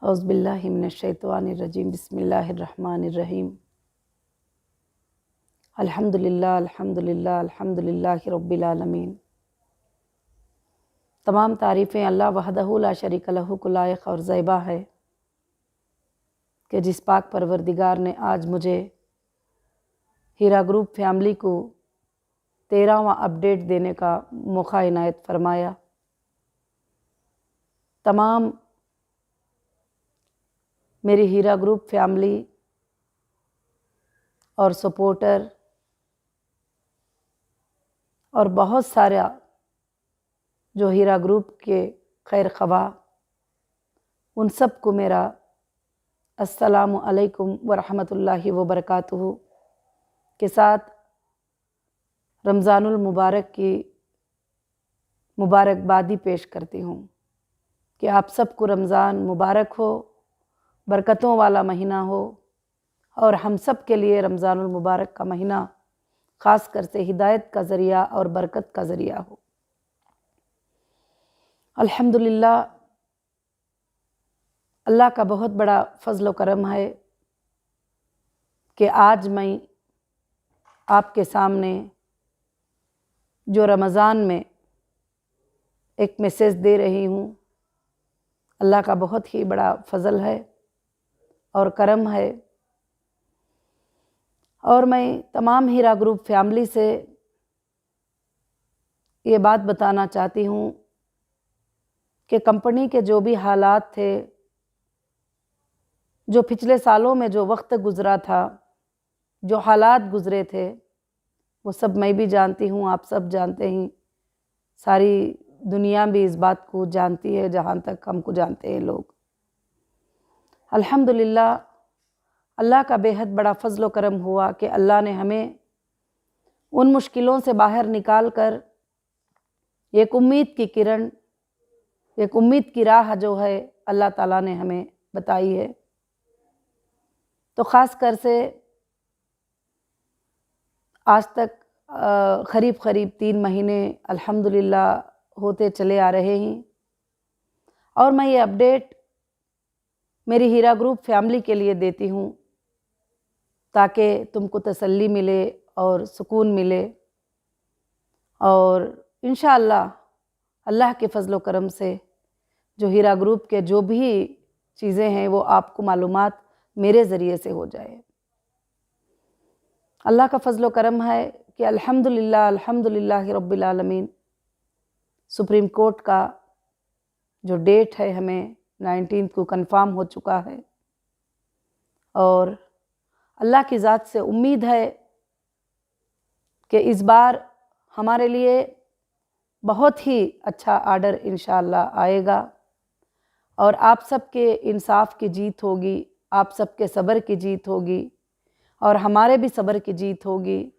اعوذ باللہ من الشیطان الرجیم بسم اللہ الرحمن الرحیم الحمدللہ رب العالمین۔ تمام تعریفیں اللہ وحدہ لا شریک لہ کو لائق اور زیبا ہے کہ جس پاک پروردگار نے آج مجھے ہیرا گروپ فیملی کو 13واں اپڈیٹ دینے کا موقع عنایت فرمایا۔ تمام میری ہیرا گروپ فیملی اور سپورٹر اور بہت سارا جو ہیرا گروپ کے خیر خواہ، ان سب کو میرا السلام علیکم ورحمۃ اللہ وبرکاتہ کے ساتھ رمضان المبارک کی مبارکبادی پیش کرتی ہوں کہ آپ سب کو رمضان مبارک ہو، برکتوں والا مہینہ ہو، اور ہم سب کے لیے رمضان المبارک کا مہینہ خاص کر سے ہدایت کا ذریعہ اور برکت کا ذریعہ ہو۔ الحمدللہ اللہ کا بہت بڑا فضل و کرم ہے کہ آج میں آپ کے سامنے جو رمضان میں ایک میسیج دے رہی ہوں، اللہ کا بہت ہی بڑا فضل ہے اور کرم ہے۔ اور میں تمام ہیرا گروپ فیملی سے یہ بات بتانا چاہتی ہوں کہ کمپنی کے جو بھی حالات تھے، جو پچھلے سالوں میں جو وقت گزرا تھا، جو حالات گزرے تھے، وہ سب میں بھی جانتی ہوں، آپ سب جانتے ہیں، ساری دنیا بھی اس بات کو جانتی ہے جہاں تک ہم کو جانتے ہیں لوگ۔ الحمدللہ اللہ کا بے حد بڑا فضل و کرم ہوا کہ اللہ نے ہمیں ان مشکلوں سے باہر نکال کر ایک امید کی کرن، ایک امید کی راہ جو ہے اللہ تعالیٰ نے ہمیں بتائی ہے۔ تو خاص کر سے آج تک قریب 3 مہینے الحمدللہ ہوتے چلے آ رہے ہیں، اور میں یہ اپڈیٹ میری ہیرا گروپ فیملی کے لیے دیتی ہوں تاکہ تم کو تسلی ملے اور سکون ملے، اور انشاءاللہ اللہ کے فضل و کرم سے جو ہیرا گروپ کے جو بھی چیزیں ہیں وہ آپ کو معلومات میرے ذریعے سے ہو جائے۔ اللہ کا فضل و کرم ہے کہ الحمدللہ رب العالمین سپریم کورٹ کا جو ڈیٹ ہے ہمیں 19 کو کنفرم ہو چکا ہے، اور اللہ کی ذات سے امید ہے کہ اس بار ہمارے لیے بہت ہی اچھا آرڈر انشاءاللہ آئے گا، اور آپ سب کے انصاف کی جیت ہوگی، آپ سب کے صبر کی جیت ہوگی، اور ہمارے بھی صبر کی جیت ہوگی،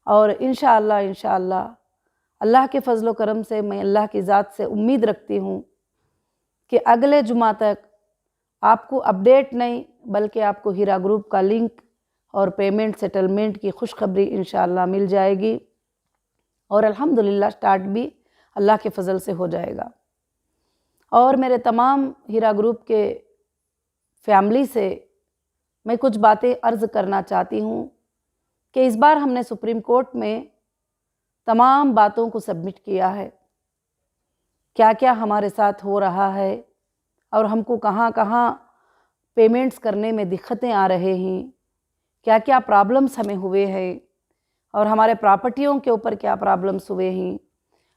اور انشاءاللہ اللہ کے فضل و کرم سے میں اللہ کی ذات سے امید رکھتی ہوں کہ اگلے جمعہ تک آپ کو اپڈیٹ نہیں بلکہ آپ کو ہیرا گروپ کا لنک اور پیمنٹ سیٹلمنٹ کی خوشخبری انشاءاللہ مل جائے گی، اور الحمدللہ سٹارٹ بھی اللہ کے فضل سے ہو جائے گا۔ اور میرے تمام ہیرا گروپ کے فیملی سے میں کچھ باتیں عرض کرنا چاہتی ہوں کہ اس بار ہم نے سپریم کورٹ میں تمام باتوں کو سبمٹ کیا ہے، کیا کیا ہمارے ساتھ ہو رہا ہے، اور ہم کو کہاں کہاں پیمنٹس کرنے میں دقتیں آ رہے ہیں، کیا کیا پرابلمس ہمیں ہوئے ہیں، اور ہمارے پراپرٹیوں کے اوپر کیا پرابلمس ہوئے ہیں،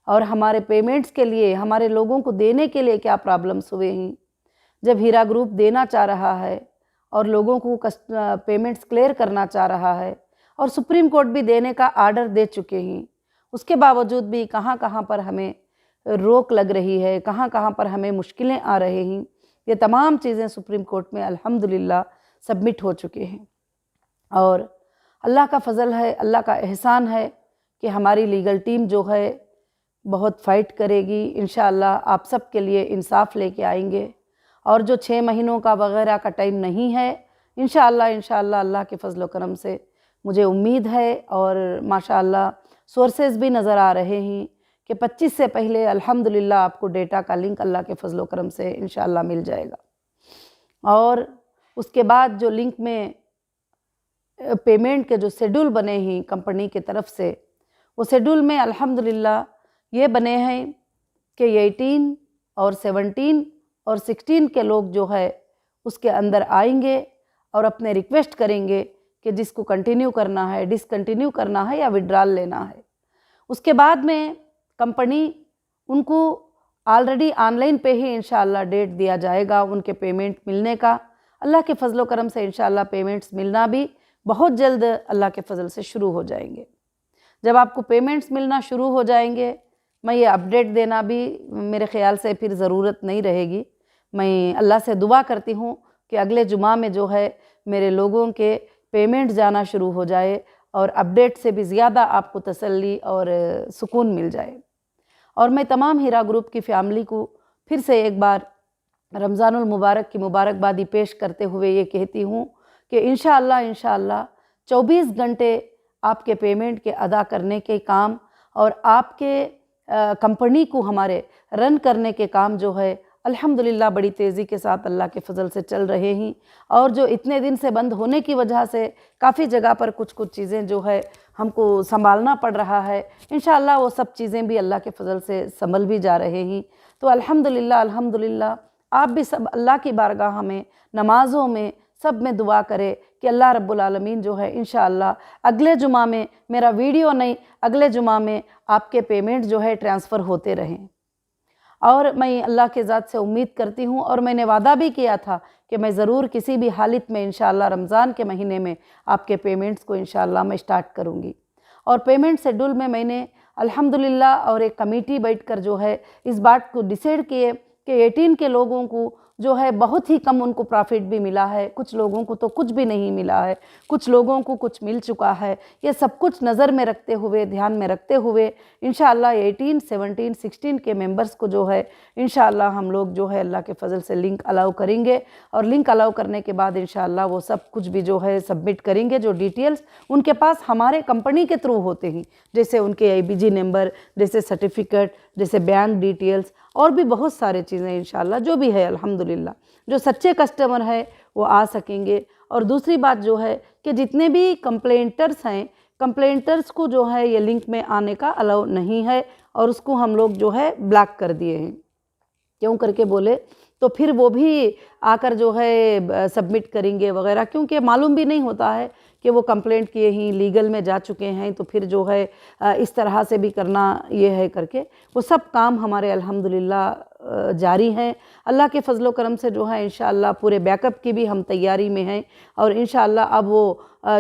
اور ہمارے پیمنٹس کے لیے ہمارے لوگوں کو دینے کے لیے کیا پرابلمس ہوئے ہیں۔ جب ہیرا گروپ دینا چاہ رہا ہے اور لوگوں کو پیمنٹس کلیئر کرنا چاہ رہا ہے، اور سپریم کورٹ بھی دینے کا آرڈر دے چکے ہیں، اس کے باوجود بھی کہاں کہاں پر ہمیں روک لگ رہی ہے، کہاں کہاں پر ہمیں مشکلیں آ رہے ہیں، یہ تمام چیزیں سپریم کورٹ میں الحمدللہ سبمٹ ہو چکے ہیں۔ اور اللہ کا فضل ہے، اللہ کا احسان ہے کہ ہماری لیگل ٹیم جو ہے بہت فائٹ کرے گی، انشاءاللہ آپ سب کے لیے انصاف لے کے آئیں گے، اور جو 6 مہینوں کا وغیرہ کا ٹائم نہیں ہے، انشاءاللہ اللہ کے فضل و کرم سے مجھے امید ہے، اور ماشاءاللہ سورسز بھی نظر آ رہے ہیں کہ 25 سے پہلے الحمدللہ آپ کو ڈیٹا کا لنک اللہ کے فضل و کرم سے انشاءاللہ مل جائے گا۔ اور اس کے بعد جو لنک میں پیمنٹ کے جو شیڈول بنے ہیں کمپنی کی طرف سے، وہ شیڈول میں الحمدللہ یہ بنے ہیں کہ 18 اور 17 اور 16 کے لوگ جو ہے اس کے اندر آئیں گے اور اپنے ریکویسٹ کریں گے کہ جس کو کنٹینیو کرنا ہے، ڈسکنٹینیو کرنا ہے یا وڈرال لینا ہے۔ اس کے بعد میں کمپنی ان کو آلریڈی آن لائن پہ ہی انشاءاللہ ڈیٹ دیا جائے گا ان کے پیمنٹ ملنے کا۔ اللہ کے فضل و کرم سے انشاءاللہ پیمنٹس ملنا بھی بہت جلد اللہ کے فضل سے شروع ہو جائیں گے۔ جب آپ کو پیمنٹس ملنا شروع ہو جائیں گے، میں یہ اپڈیٹ دینا بھی میرے خیال سے پھر ضرورت نہیں رہے گی۔ میں اللہ سے دعا کرتی ہوں کہ اگلے جمعہ میں جو ہے میرے لوگوں کے پیمنٹ جانا شروع ہو جائے اور اپڈیٹ سے بھی زیادہ آپ کو تسلی اور سکون مل جائے۔ اور میں تمام ہیرا گروپ کی فیملی کو پھر سے ایک بار رمضان المبارک کی مبارکبادی پیش کرتے ہوئے یہ کہتی ہوں کہ انشاءاللہ 24 گھنٹے آپ کے پیمنٹ کے ادا کرنے کے کام اور آپ کے کمپنی کو ہمارے رن کرنے کے کام جو ہے الحمدللہ بڑی تیزی کے ساتھ اللہ کے فضل سے چل رہے ہیں، اور جو اتنے دن سے بند ہونے کی وجہ سے کافی جگہ پر کچھ چیزیں جو ہے ہم کو سنبھالنا پڑ رہا ہے، انشاءاللہ وہ سب چیزیں بھی اللہ کے فضل سے سنبھل بھی جا رہے ہیں۔ تو الحمدللہ آپ بھی سب اللہ کی بارگاہ میں نمازوں میں سب میں دعا کرے کہ اللہ رب العالمین جو ہے انشاءاللہ اگلے جمعہ میں، میرا ویڈیو نہیں، اگلے جمعہ میں آپ کے پیمنٹ جو ہے ٹرانسفر ہوتے رہیں۔ اور میں اللہ کے ذات سے امید کرتی ہوں، اور میں نے وعدہ بھی کیا تھا کہ میں ضرور کسی بھی حالت میں انشاءاللہ رمضان کے مہینے میں آپ کے پیمنٹس کو انشاءاللہ میں سٹارٹ کروں گی۔ اور پیمنٹ شیڈول میں نے الحمدللہ اور ایک کمیٹی بیٹھ کر جو ہے اس بات کو ڈیسائیڈ کیے کہ 18 کے لوگوں کو جو ہے بہت ہی کم ان کو پرافٹ بھی ملا ہے، کچھ لوگوں کو تو کچھ بھی نہیں ملا ہے، کچھ لوگوں کو کچھ مل چکا ہے۔ یہ سب کچھ نظر میں رکھتے ہوئے، دھیان میں رکھتے ہوئے انشاءاللہ 18 17 16 کے ممبرز کو جو ہے انشاءاللہ ہم لوگ جو ہے اللہ کے فضل سے لنک الاؤ کریں گے، اور لنک الاؤ کرنے کے بعد انشاءاللہ وہ سب کچھ بھی جو ہے سبمٹ کریں گے، جو ڈیٹیلز ان کے پاس ہمارے کمپنی کے تھرو ہوتے ہیں، جیسے ان کے ABG نمبر، جیسے سرٹیفکیٹ، جیسے بینک ڈیٹیلز اور بھی بہت سارے چیزیں انشاءاللہ جو بھی ہے الحمدللہ جو سچے کسٹمر ہے وہ آ سکیں گے۔ اور دوسری بات جو ہے کہ جتنے بھی کمپلینٹرز ہیں، کمپلینٹرز کو جو ہے یہ لنک میں آنے کا الاؤ نہیں ہے، اور اس کو ہم لوگ جو ہے بلاک کر دیے ہیں۔ کیوں کر کے بولے تو پھر وہ بھی آ کر جو ہے سبمٹ کریں گے وغیرہ، کیونکہ معلوم بھی نہیں ہوتا ہے کہ وہ کمپلینٹ کیے ہیں، لیگل میں جا چکے ہیں، تو پھر جو ہے اس طرح سے بھی کرنا یہ ہے کر کے وہ سب کام ہمارے الحمدللہ جاری ہیں۔ اللہ کے فضل و کرم سے جو ہے انشاءاللہ پورے بیک اپ کی بھی ہم تیاری میں ہیں، اور انشاءاللہ اب وہ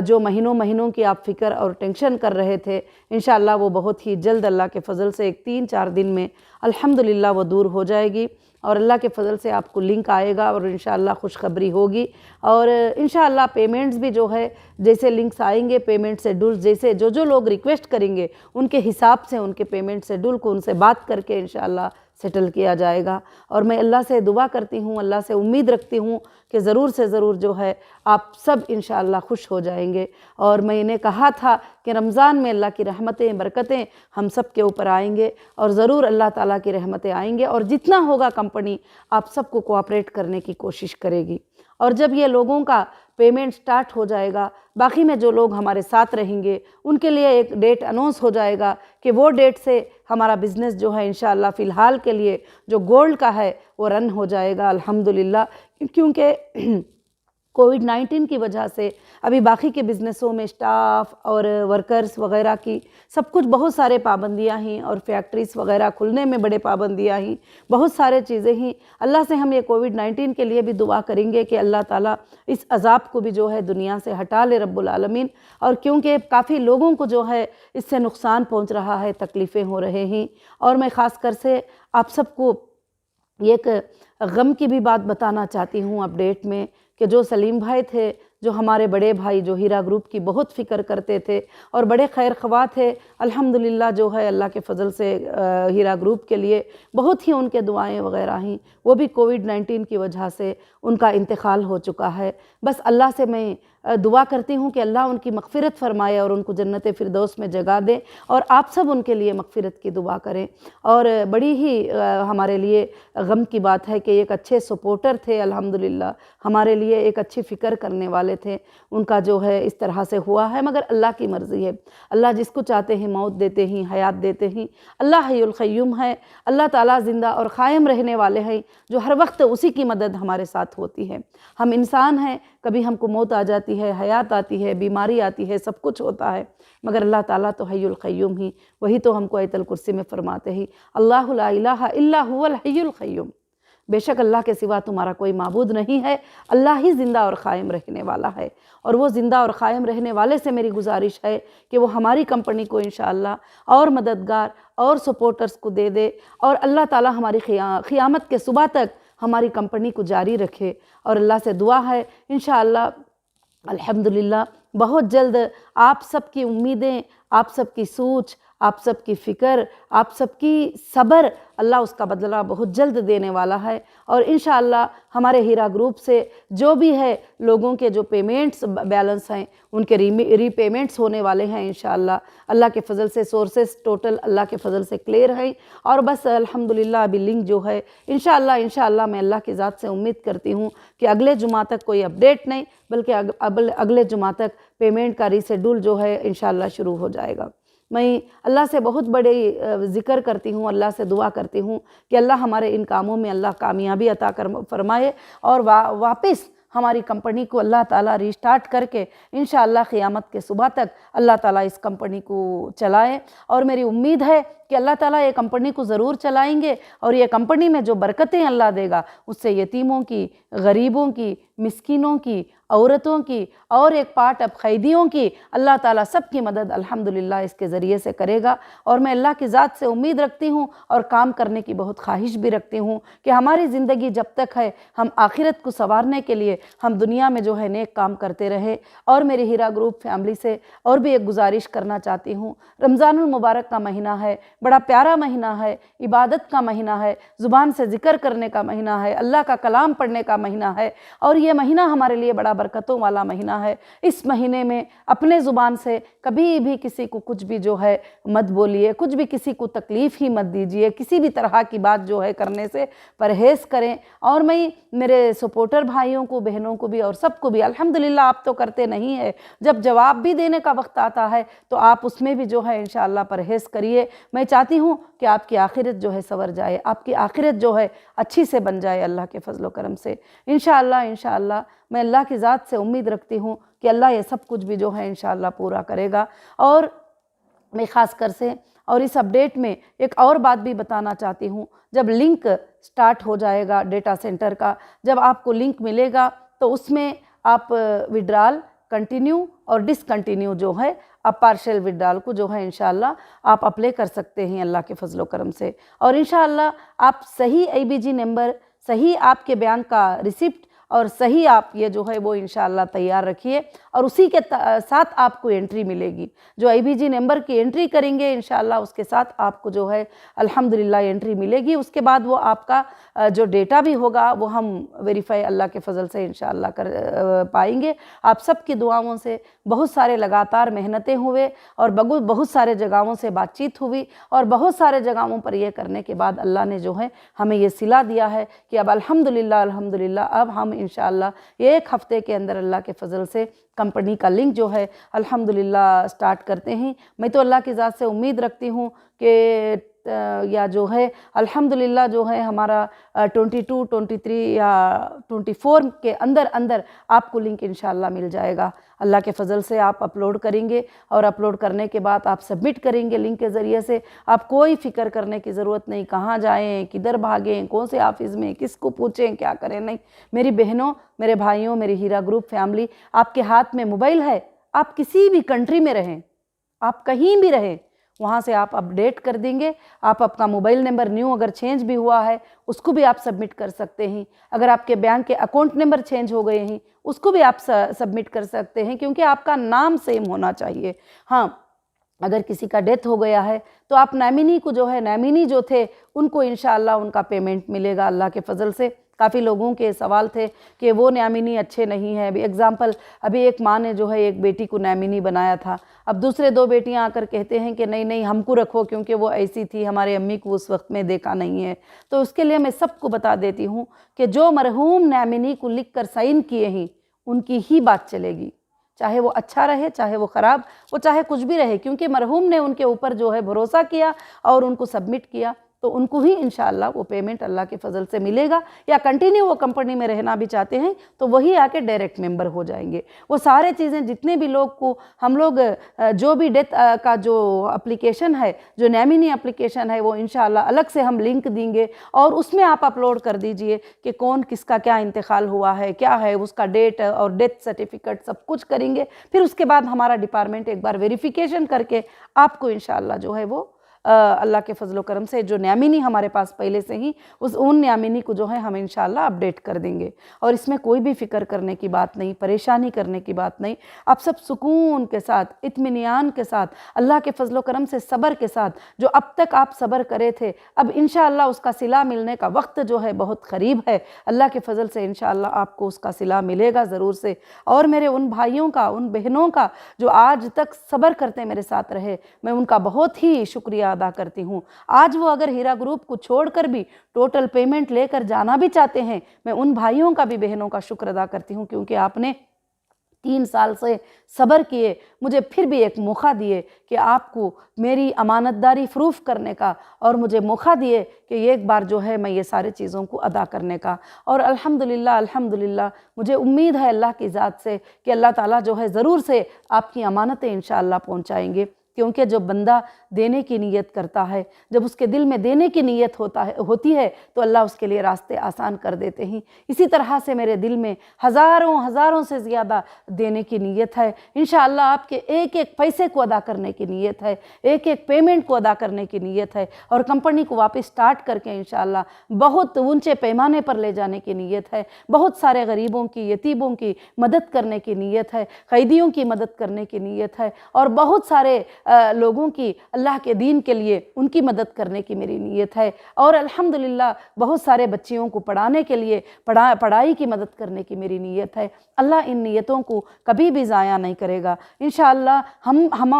جو مہینوں کی آپ فکر اور ٹینشن کر رہے تھے انشاءاللہ وہ بہت ہی جلد اللہ کے فضل سے 3-4 دن میں الحمدللہ وہ دور ہو جائے گی، اور اللہ کے فضل سے آپ کو لنک آئے گا اور انشاءاللہ خوشخبری ہوگی۔ اور انشاءاللہ پیمنٹس بھی جو ہے جیسے لنکس آئیں گے، پیمنٹ شیڈول جیسے جو لوگ ریکویسٹ کریں گے ان کے حساب سے ان کے پیمنٹ شیڈول کو ان سے بات کر کے انشاءاللہ سیٹل کیا جائے گا۔ اور میں اللہ سے دعا کرتی ہوں، اللہ سے امید رکھتی ہوں کہ ضرور سے ضرور جو ہے آپ سب انشاءاللہ خوش ہو جائیں گے۔ اور میں نے کہا تھا کہ رمضان میں اللہ کی رحمتیں برکتیں ہم سب کے اوپر آئیں گے، اور ضرور اللہ تعالیٰ کی رحمتیں آئیں گے، اور جتنا ہوگا کمپنی آپ سب کو کوآپریٹ کرنے کی کوشش کرے گی۔ اور جب یہ لوگوں کا پیمنٹ سٹارٹ ہو جائے گا، باقی میں جو لوگ ہمارے ساتھ رہیں گے ان کے لیے ایک ڈیٹ اناؤنس ہو جائے گا کہ وہ ڈیٹ سے ہمارا بزنس جو ہے انشاءاللہ فی الحال کے لیے جو گولڈ کا ہے وہ رن ہو جائے گا الحمدللہ، کیونکہ کووڈ-19 کی وجہ سے ابھی باقی کے بزنسوں میں سٹاف اور ورکرز وغیرہ کی سب کچھ بہت سارے پابندیاں ہیں، اور فیکٹریز وغیرہ کھلنے میں بڑے پابندیاں ہیں، بہت سارے چیزیں ہیں۔ اللہ سے ہم یہ کووڈ-19 کے لیے بھی دعا کریں گے کہ اللہ تعالیٰ اس عذاب کو بھی جو ہے دنیا سے ہٹا لے رب العالمین، اور کیونکہ کافی لوگوں کو جو ہے اس سے نقصان پہنچ رہا ہے، تکلیفیں ہو رہے ہیں۔ اور میں خاص کر سے آپ سب کو ایک غم کی بھی بات بتانا چاہتی ہوں اپڈیٹ میں، کہ جو سلیم بھائی تھے، جو ہمارے بڑے بھائی جو ہیرا گروپ کی بہت فکر کرتے تھے اور بڑے خیر خواہ تھے، الحمدللہ جو ہے اللہ کے فضل سے ہیرا گروپ کے لیے بہت ہی ان کے دعائیں وغیرہ ہیں، وہ بھی کووڈ-19 کی وجہ سے ان کا انتقال ہو چکا ہے۔ بس اللہ سے میں दुआ करती हूँ कि अल्लाह उनकी मग़फ़िरत फ़रमाए और उनको जन्नत फ़िरदौस में जगह दे, और आप सब उनके लिए मग़फ़िरत की दुआ करें। और बड़ी ही हमारे लिए गम की बात है कि एक अच्छे सपोर्टर थे अल्हम्दुलिल्लाह, हमारे लिए एक अच्छी फ़िक्र करने वाले थे, उनका जो है इस तरह से हुआ है। मगर अल्लाह की मर्ज़ी है, अल्लाह जिसको चाहते हैं मौत देते हैं, हयात देते हैं। अल्लाह हय्युल क़य्यूम है, अल्लाह ताला ज़िंदा और क़ायम रहने वाले हैं, जो हर वक्त उसी की मदद हमारे साथ होती है। हम इंसान हैं, कभी हमको मौत आ जाती है, हयात आती है, बीमारी आती है, सब कुछ होता है, मगर अल्लाह ताला तो हय्युल क़य्यूम ही, वही तो हमको आयतुल कुर्सी में फ़रमाते हैं, अल्लाहु ला इलाहा इल्ला हुवल हय्युल क़य्यूम, बेशक अल्लाह के सिवा तुम्हारा कोई माबूद नहीं है, अल्लाह ही ज़िंदा और क़ायम रहने वाला है। और वो ज़िंदा और क़ायम रहने वाले से मेरी गुजारिश है कि वो हमारी कंपनी को इंशाअल्लाह और मददगार और सपोर्टर्स को दे दे, और अल्लाह ताला हमारी क़ियामत के सुबह तक हमारी कंपनी को जारी रखे। और अल्लाह से दुआ है इंशाअल्लाह अल्हम्दुलिल्लाह बहुत जल्द आप सबकी उम्मीदें, आप सबकी सोच, आप सबकी फ़िक्र, आप सबकी सब्र, अल्लाह उसका बदला बहुत जल्द देने वाला है। और इंशाअल्लाह हमारे हीरा ग्रुप से जो भी है लोगों के जो पेमेंट्स बैलेंस हैं उनके रीपेमेंट्स होने वाले हैं इंशाअल्लाह, अल्लाह के फ़ज़ल से सोर्सेस टोटल अल्लाह के फ़ज़ल से क्लियर हैं। और बस अल्हम्दुलिल्लाह अभी लिंक जो है इंशाअल्लाह मैं अल्लाह की ज़ात से उम्मीद करती हूँ कि अगले जुमा तक कोई अपडेट नहीं, बल्कि अगले जुमा तक पेमेंट का रीशेड्यूल जो है इंशाअल्लाह शुरू हो जाएगा। मैं अल्लाह से बहुत बड़े ज़िक्र करती हूँ, अल्लाह से दुआ करती हूँ कि अल्लाह हमारे इन कामों में अल्लाह कामयाबी अता फ़रमाए, और वापस हमारी कंपनी को अल्लाह ताला रीस्टार्ट करके इंशाअल्लाह क़ियामत के सुबह तक अल्लाह ताला इस कंपनी को चलाए। और मेरी उम्मीद है कि अल्लाह ताला ये कंपनी को ज़रूर चलाएंगे, और ये कंपनी में जो बरकतें अल्लाह देगा उससे यतीमों की, गरीबों की, मिस्किनों की, औरतों की, और एक पार्ट अब क़ैदियों की, अल्लाह ताला सब की मदद अल्हम्दुलिल्लाह इसके ज़रिए से करेगा। और मैं अल्लाह की ज़ात से उम्मीद रखती हूँ और काम करने की बहुत ख्वाहिश भी रखती हूँ कि हमारी ज़िंदगी जब तक है हम आखिरत को संवारने के लिए हम दुनिया में जो है नेक काम करते रहे। और मेरी हीरा ग्रुप फैमिली से और भी एक गुजारिश करना चाहती हूँ, रमज़ानुल मुबारक का महीना है, बड़ा प्यारा महीना है, इबादत का महीना है, ज़ुबान से ज़िक्र करने का महीना है, अल्लाह का कलाम पढ़ने का महीना है, और ये महीना हमारे लिए बड़ा बरकतों वाला महीना है। इस महीने में अपने ज़ुबान से कभी भी किसी को कुछ भी जो है मत बोलिए, कुछ भी किसी को तकलीफ़ ही मत दीजिए, किसी भी तरह की बात जो है करने से परहेज़ करें। और मैं मेरे सपोर्टर भाइयों को, बहनों को भी और सबको भी, अल्हम्दुलिल्लाह आप तो करते नहीं है, जब जवाब भी देने का वक्त आता है तो आप उसमें भी जो है इंशाअल्लाह परहेज़ करिए। मैं चाहती हूँ कि आपकी आखिरत जो है संवर जाए, आपकी आखिरत जो है अच्छी से बन जाए अल्लाह के फजल करम से इंशाअल्लाह मैं अल्लाह की ज़ात से उम्मीद रखती हूँ कि अल्लाह ये सब कुछ भी जो है इंशाअल्लाह पूरा करेगा। और मैं ख़ास कर से और इस अपडेट में एक और बात भी बताना चाहती हूँ, जब लिंक स्टार्ट हो जाएगा डेटा सेंटर का, जब आपको लिंक मिलेगा तो उसमें आप विड्रॉल, कंटिन्यू और डिसकंटिन्यू जो है आप पार्शियल विड्रॉल को जो है इंशाअल्लाह आप अप्लाई कर सकते हैं अल्लाह के फजलो करम से। और इंशाअल्लाह आप सही ABG नंबर, सही आपके बैंक का रिसिप्ट और सही आप ये जो है वो इंशाअल्लाह तैयार रखिए, और उसी के साथ आपको एंट्री मिलेगी। जो ABG नंबर की एंट्री करेंगे इंशाअल्लाह उसके साथ आपको जो है अल्हम्दुलिल्लाह एंट्री मिलेगी। उसके बाद वो आपका जो डेटा भी होगा वो हम वेरीफाई अल्लाह के फजल से इंशाअल्लाह कर पाएंगे। आप सबकी दुआओं से बहुत सारे लगातार मेहनतें हुए, और बहुत सारे जगहों से बातचीत हुई, और बहुत सारे जगहों पर ये करने के बाद अल्लाह ने जो है हमें ये सिला दिया है कि अब अल्हम्दुलिल्लाह अब हम इंशाअल्लाह एक हफ़्ते के अंदर अल्लाह के फजल से कंपनी का लिंक जो है अल्हम्दुलिल्लाह स्टार्ट करते हैं। मैं तो अल्लाह की ज़ात से उम्मीद रखती हूँ कि या जो है अल्हम्दुलिल्लाह जो है हमारा 22, 23 या 24 के अंदर आपको लिंक इंशाअल्लाह मिल जाएगा। अल्लाह के फजल से आप अपलोड करेंगे, और अपलोड करने के बाद आप सबमिट करेंगे लिंक के ज़रिए से। आप कोई फ़िक्र करने की ज़रूरत नहीं, कहाँ जाएँ, किधर भागें, कौन से ऑफिस में, किसको पूछें, क्या करें, नहीं। मेरी बहनों, मेरे भाइयों, मेरी हीरा ग्रुप फैमिली, आपके हाथ में मोबाइल है, आप किसी भी कंट्री में रहें, आप कहीं भी रहें, वहाँ से आप अपडेट कर देंगे। आप अपना मोबाइल नंबर न्यू अगर चेंज भी हुआ है उसको भी आप सबमिट कर सकते हैं। अगर आपके बैंक के अकाउंट नंबर चेंज हो गए हैं उसको भी आप सबमिट कर सकते हैं, क्योंकि आपका नाम सेम होना चाहिए। हाँ, अगर किसी का डेथ हो गया है तो आप नॉमिनी को जो है, नॉमिनी जो थे उनको इंशाअल्लाह उनका पेमेंट मिलेगा अल्लाह के फजल से। काफ़ी लोगों के सवाल थे कि वो नॉमिनी अच्छे नहीं हैं। अभी एग्ज़ाम्पल, अभी एक माँ ने जो है एक बेटी को नॉमिनी बनाया था, अब दूसरे 2 बेटियां आकर कहते हैं कि नहीं नहीं हमको रखो क्योंकि वो ऐसी थी, हमारे अम्मी को उस वक्त में देखा नहीं है। तो उसके लिए मैं सबको बता देती हूँ कि जो मरहूम नॉमिनी को लिख कर साइन किए हैं उनकी ही बात चलेगी, चाहे वो अच्छा रहे चाहे वो ख़राब, वो चाहे कुछ भी रहे, क्योंकि मरहूम ने उनके ऊपर जो है भरोसा किया और उनको सबमिट किया, तो उनको ही इंशाअल्लाह वो पेमेंट अल्लाह के फजल से मिलेगा। या कंटिन्यू वो कंपनी में रहना भी चाहते हैं तो वही आके डायरेक्ट मेंबर हो जाएंगे। वो सारे चीज़ें जितने भी लोग को हम लोग जो भी डेथ का जो एप्लीकेशन है, जो नॉमिनी एप्लीकेशन है, वो इंशाअल्लाह अलग से हम लिंक देंगे और उसमें आप अपलोड कर दीजिए कि कौन किसका क्या इंतकाल हुआ है, क्या है उसका डेट और डेथ सर्टिफिकेट सब कुछ करेंगे। फिर उसके बाद हमारा डिपार्टमेंट एक बार वेरिफिकेशन करके आपको इंशाअल्लाह जो है वो अल्लाह के फजलो करम से जो नॉमिनी हमारे पास पहले से ही उन नॉमिनी को जो है हम इंशाअल्लाह अपडेट कर देंगे। और इसमें कोई भी फ़िक्र करने की बात नहीं, परेशानी करने की बात नहीं। आप सब सुकून के साथ, इत्मीनान के साथ, अल्लाह के फजलो करम से सब्र के साथ, जो अब तक आप सब्र करे थे, अब इंशाअल्लाह उसका सिला मिलने का वक्त जो है बहुत क़रीब है। अल्लाह के फजल से इंशाअल्लाह आपको उसका सिला मिलेगा ज़रूर से। और मेरे उन भाइयों का, उन बहनों का जो आज तक सब्र करते मेरे साथ रहे, मैं उनका बहुत ही शुक्रिया अदा करती हूँ। आज वो अगर हीरा ग्रुप को छोड़कर भी टोटल पेमेंट लेकर जाना भी चाहते हैं, मैं उन भाइयों का भी, बहनों का शुक्र अदा करती हूँ, क्योंकि आपने 3 साल से सब्र किए, मुझे फिर भी एक मौका दिए कि आपको मेरी अमानतदारी प्रूफ करने का, और मुझे मौका दिए कि एक बार जो है मैं ये सारे चीज़ों को अदा करने का। और अल्हम्दुलिल्लाह अल्हम्दुलिल्लाह मुझे उम्मीद है अल्लाह की ज़ात से कि अल्लाह ताला जो है ज़रूर से आपकी अमानतें इंशाअल्लाह पहुँचाएंगे। क्योंकि जब बंदा देने की नीयत करता है, जब उसके दिल में देने की नीयत होती है तो अल्लाह उसके लिए रास्ते आसान कर देते हैं। इसी तरह से मेरे दिल में हज़ारों से ज़्यादा देने की नीयत है। इंशाअल्लाह आपके एक एक पैसे को अदा करने की नीयत है, एक एक पेमेंट को अदा करने की नीयत है, और कंपनी को वापस स्टार्ट करके इंशाअल्लाह बहुत ऊंचे पैमाने पर ले जाने की नीयत है। बहुत सारे गरीबों की, यतीमों की मदद करने की नीयत है, कैदियों की मदद करने की नीयत है, और बहुत सारे लोगों की अल्लाह के दीन के लिए उनकी मदद करने की मेरी नीयत है। और अल्हम्दुलिल्लाह बहुत सारे बच्चियों को पढ़ाने के लिए पढ़ाई की मदद करने की मेरी नीयत है। अल्लाह इन नीयतों को कभी भी ज़ाया नहीं करेगा। इंशाअल्लाह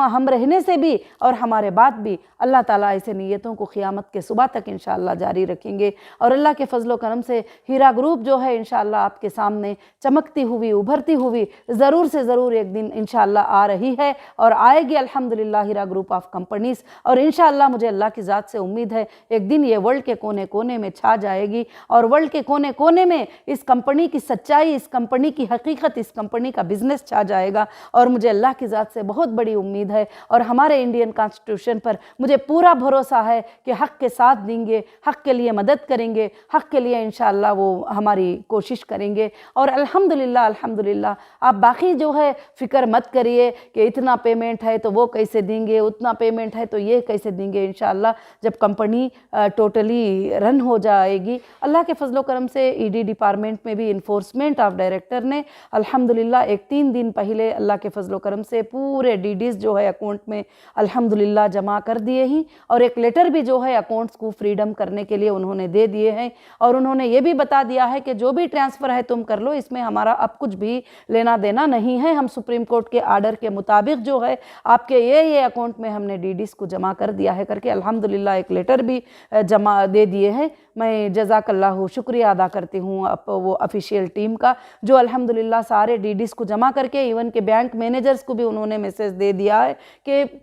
हम रहने से भी और हमारे बाद भी अल्लाह ताला ऐसे नीयतों को क़यामत के सुबह तक इंशाअल्लाह जारी रखेंगे। और अल्लाह के फजलो करम से हीरा ग्रुप जो है इंशाअल्लाह आपके सामने चमकती हुई, उभरती हुई ज़रूर से ज़रूर एक दिन इंशाअल्लाह आ रही है और आएगी अल्हम्दुलिल्लाह हीरा ग्रुप ऑफ कंपनीज़। और इंशाअल्लाह मुझे अल्लाह की ज़ात से उम्मीद है एक दिन ये वर्ल्ड के कोने कोने में छा जाएगी, और वर्ल्ड के कोने कोने में इस कंपनी की सच्चाई, इस कंपनी की हकीकत, इस कंपनी का बिजनेस छा जाएगा। और मुझे अल्लाह की ज़ात से बहुत बड़ी उम्मीद है, और हमारे इंडियन कॉन्स्टिट्यूशन पर मुझे पूरा भरोसा है कि हक़ के साथ देंगे, हक़ के लिए मदद करेंगे, हक़ के लिए इंशाअल्लाह वो हमारी कोशिश करेंगे। और अल्हम्दुलिल्लाह अल्हम्दुलिल्लाह आप बाकी जो है फ़िक्र मत करिए कि इतना पेमेंट है तो वो कैसे देंगे, उतना पेमेंट है तो ये कैसे देंगे। इंशाअल्लाह जब कंपनी टोटली रन हो जाएगी, अल्लाह के फजलो करम से ईडी डिपार्टमेंट में भी इन्फोर्समेंट ऑफ डायरेक्टर ने अल्हम्दुलिल्लाह एक 3 दिन पहले अल्लाह के फजलो करम से पूरे डीडीज़ जो है अकाउंट में अल्हम्दुलिल्लाह जमा कर दिए हैं, और एक लेटर भी जो है अकाउंट्स को फ्रीडम करने के लिए उन्होंने दे दिए हैं। और उन्होंने ये भी बता दिया है कि जो भी ट्रांसफ़र है तुम कर लो, इसमें हमारा अब कुछ भी लेना देना नहीं है। हम सुप्रीम कोर्ट के आर्डर के मुताबिक जो है आपके ये अकाउंट में हमने डीडीज़ को जमा कर दिया है करके अल्हम्दुलिल्लाह एक लेटर भी जमा दे दिए हैं। मैं जज़ाकल्लाहु शुक्रिया अदा करती हूँ वो ऑफिशियल टीम का, जो अल्हम्दुलिल्लाह सारे डीडीज़ को जमा करके इवन के बैंक मैनेजर्स को भी उन्होंने मैसेज दे दिया है कि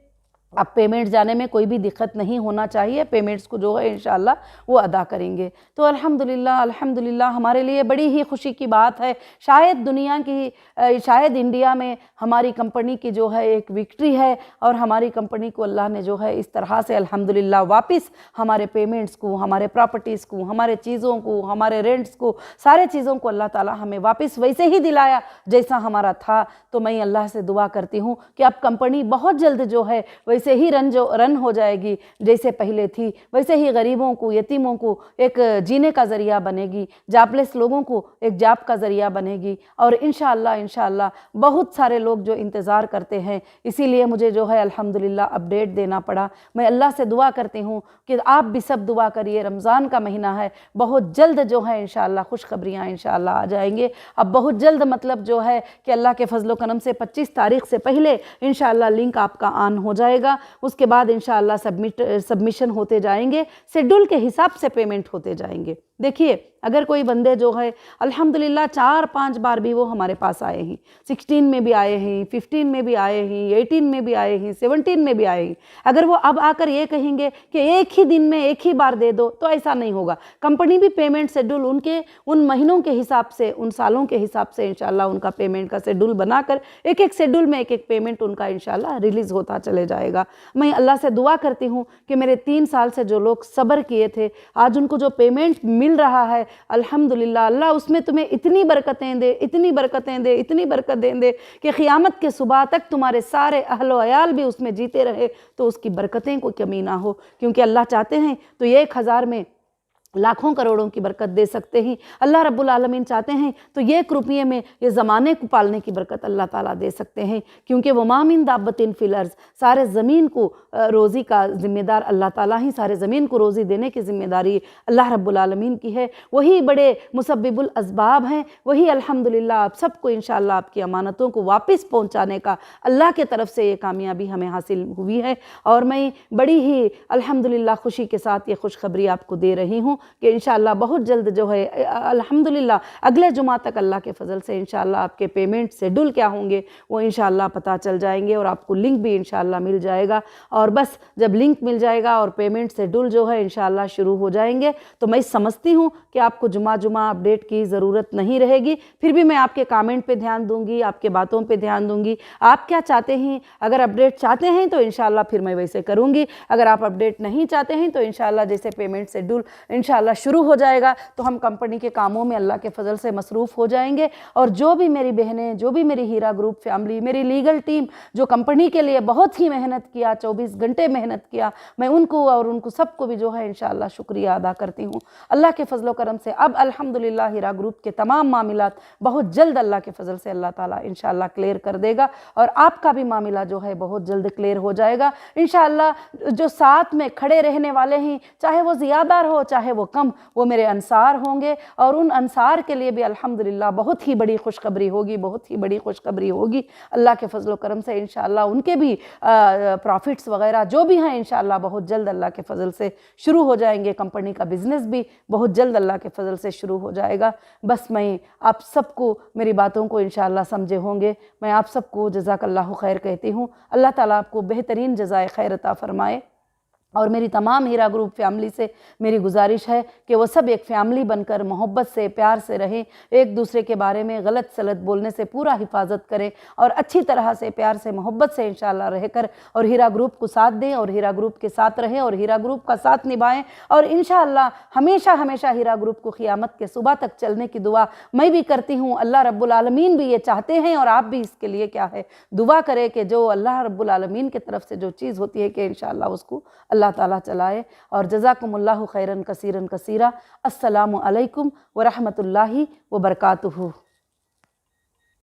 अब पेमेंट जाने में कोई भी दिक्कत नहीं होना चाहिए, पेमेंट्स को जो है इंशाअल्लाह वो अदा करेंगे। तो अल्हम्दुलिल्लाह अल्हम्दुलिल्लाह हमारे लिए बड़ी ही खुशी की बात है। शायद दुनिया की, शायद इंडिया में हमारी कंपनी की जो है एक विक्ट्री है, और हमारी कंपनी को अल्लाह ने जो है इस तरह से अल्हम्दुलिल्लाह वापस हमारे पेमेंट्स को, हमारे प्रॉपर्टीज़ को, हमारे चीज़ों को, हमारे रेंट्स को, सारे चीज़ों को अल्लाह ताला हमें वापस वैसे ही दिलाया जैसा हमारा था। तो मैं अल्लाह से दुआ करती हूँ कि अब कंपनी बहुत जल्द जो है वैसे ही रन हो जाएगी जैसे पहले थी, वैसे ही गरीबों को, यतीमों को एक जीने का ज़रिया बनेगी, जॉबलेस लोगों को एक जॉब का ज़रिया बनेगी। और इंशाअल्लाह बहुत सारे लोग जो इंतज़ार करते हैं, इसीलिए मुझे जो है अल्हम्दुलिल्लाह अपडेट देना पड़ा। मैं अल्लाह से दुआ करती हूँ कि आप भी सब दुआ करिए, रमज़ान का महीना है, बहुत जल्द जो है इंशाअल्लाह खुशखबरियाँ इंशाअल्लाह आ जाएंगे। अब बहुत जल्द मतलब जो है कि अल्लाह के फजल करम से 25 तारीख से पहले इंशाअल्लाह लिंक आपका ऑन हो जाएगा। उसके बाद इंशाअल्लाह सबमिशन होते जाएंगे, शेड्यूल के हिसाब से पेमेंट होते जाएंगे। देखिए, अगर कोई बंदे जो है अल्हम्दुलिल्लाह 4-5 बार भी वो हमारे पास आए हैं, 16 में भी आए हैं, 15 में भी आए हैं, 18 में भी आए हैं, 17 में भी आए हैं, अगर वो अब आकर ये कहेंगे कि एक ही दिन में एक ही बार दे दो, तो ऐसा नहीं होगा। कंपनी भी पेमेंट शेड्यूल उनके उन महीनों के हिसाब से, उन सालों के हिसाब से इंशाअल्लाह उनका पेमेंट का शेड्यूल बनाकर एक एक शेड्यूल में एक एक पेमेंट उनका इंशाअल्लाह रिलीज़ होता चले जाएगा। मैं अल्लाह से दुआ करती हूँ कि मेरे 3 साल से जो लोग सब्र किए थे, आज उनको जो पेमेंट मिल रहा है अल्हम्दुलिल्लाह, अल्लाह उसमें तुम्हें इतनी बरकतें दे, इतनी बरकतें दे, इतनी बरकत दे कि क़ियामत के सुबह तक तुम्हारे सारे अहलो अयाल भी उसमें जीते रहे, तो उसकी बरकतें कोई कमी ना हो। क्योंकि अल्लाह चाहते हैं तो ये 1000 में लाखों करोड़ों की बरकत दे सकते हैं। अल्लाह रब्बुल आलमीन चाहते हैं तो ये 1 रुपये में ये ज़माने को पालने की बरकत अल्लाह ताला दे सकते हैं। क्योंकि वो मामिन दाब्बतिन फिल अर्ज़, सारे ज़मीन को रोज़ी का ज़िम्मेदार अल्लाह ताला ही, सारे ज़मीन को रोज़ी देने की ज़िम्मेदारी अल्लाह रब्बुल आलमीन की है। वही बड़े मुसब्बिबुल असबाब हैं, वही अल्हम्दुलिल्लाह आप सबको इंशाअल्लाह आपकी अमानतों को वापस पहुँचाने का अल्लाह के तरफ से ये कामयाबी हमें हासिल हुई है। और मैं बड़ी ही अल्हम्दुलिल्लाह खुशी के साथ ये खुशखबरी आपको दे रही हूँ कि इंशाअल्लाह बहुत जल्द जो है अल्हम्दुलिल्लाह अगले जुमा तक अल्लाह के फजल से इंशाअल्लाह आपके पेमेंट शेड्यूल क्या होंगे वो इंशाअल्लाह पता चल जाएंगे, और आपको लिंक भी इंशाअल्लाह मिल जाएगा। और बस जब लिंक मिल जाएगा और पेमेंट शेड्यूल जो है इंशाअल्लाह शुरू हो जाएंगे, तो मैं समझती हूँ कि आपको जुमा अपडेट की ज़रूरत नहीं रहेगी। फिर भी मैं आपके कमेंट पे ध्यान दूँगी, आपके बातों पे ध्यान दूँगी। आप क्या चाहते हैं, अगर अपडेट चाहते हैं तो इंशाअल्लाह फिर मैं वैसे करूँगी। अगर आप अपडेट नहीं चाहते हैं तो इंशाअल्लाह जैसे पेमेंट शेड्यूल इंशाअल्लाह शुरू हो जाएगा तो हम कंपनी के कामों में अल्लाह के फजल से मसरूफ़ हो जाएंगे। और जो भी मेरी बहनें, जो भी मेरी हीरा ग्रुप फैमिली, मेरी लीगल टीम जो कंपनी के लिए बहुत ही मेहनत किया, 24 घंटे मेहनत किया, मैं उनको और उनको सबको भी जो है इंशाअल्लाह शुक्रिया अदा करती हूँ। अल्लाह के फजल करम से अब अल्हम्दुलिल्लाह हीरा ग्रुप के तमाम मामलात बहुत जल्द अल्लाह के फजल से अल्लाह ताला इंशाअल्लाह क्लियर कर देगा, और आपका भी मामला जो है बहुत जल्द क्लियर हो जाएगा इंशाअल्लाह। जो साथ में खड़े रहने वाले हैं, चाहे वो ज़ियादार हो चाहे वो कम, वो मेरे अंसार होंगे, और उन अंसार के लिए भी अल्हम्दुलिल्लाह बहुत ही बड़ी खुशखबरी होगी, बहुत ही बड़ी खुशखबरी होगी। अल्लाह के फजल करम से इंशाअल्लाह उनके भी प्रॉफिट्स वगैरह जो भी हैं इंशाअल्लाह बहुत जल्द अल्लाह के फजल से शुरू हो जाएंगे। कंपनी का बिज़नेस भी बहुत जल्द अल्लाह के फजल से शुरू हो जाएगा। बस मैं आप सबको मेरी बातों को इंशाअल्लाह समझे होंगे। मैं आप सबको जज़ाकल्लाहु खैर कहती हूँ। अल्लाह ताला आपको बेहतरीन जज़ाए खैर अता फरमाए। और मेरी तमाम हीरा ग्रुप फैमिली से मेरी गुजारिश है कि वो सब एक फ़ैमिली बनकर मोहब्बत से, प्यार से रहें, एक दूसरे के बारे में गलत सलत बोलने से पूरा हिफाजत करें, और अच्छी तरह से प्यार से मोहब्बत से इंशाअल्लाह रहकर और हीरा ग्रुप को साथ दें, और हीरा ग्रुप के साथ रहें, और हीरा ग्रुप का साथ निभाएं। और इंशाअल्लाह हमेशा हमेशा हीरा ग्रुप को क़ियामत के सुबह तक चलने की दुआ मैं भी करती हूँ। अल्लाह रब्बुल आलमीन भी ये चाहते हैं, और आप भी इसके लिए क्या है दुआ करें कि जो अल्लाह रब्बुल आलमीन की तरफ से जो चीज़ होती है कि इंशाअल्लाह उसको अल्लाह ताला चलाए। और जज़ाकुमुल्लाहु खैरन कसीरन कसीरा। अस्सलामु अलैकुम व रहमतुल्लाहि व बरकातुहू।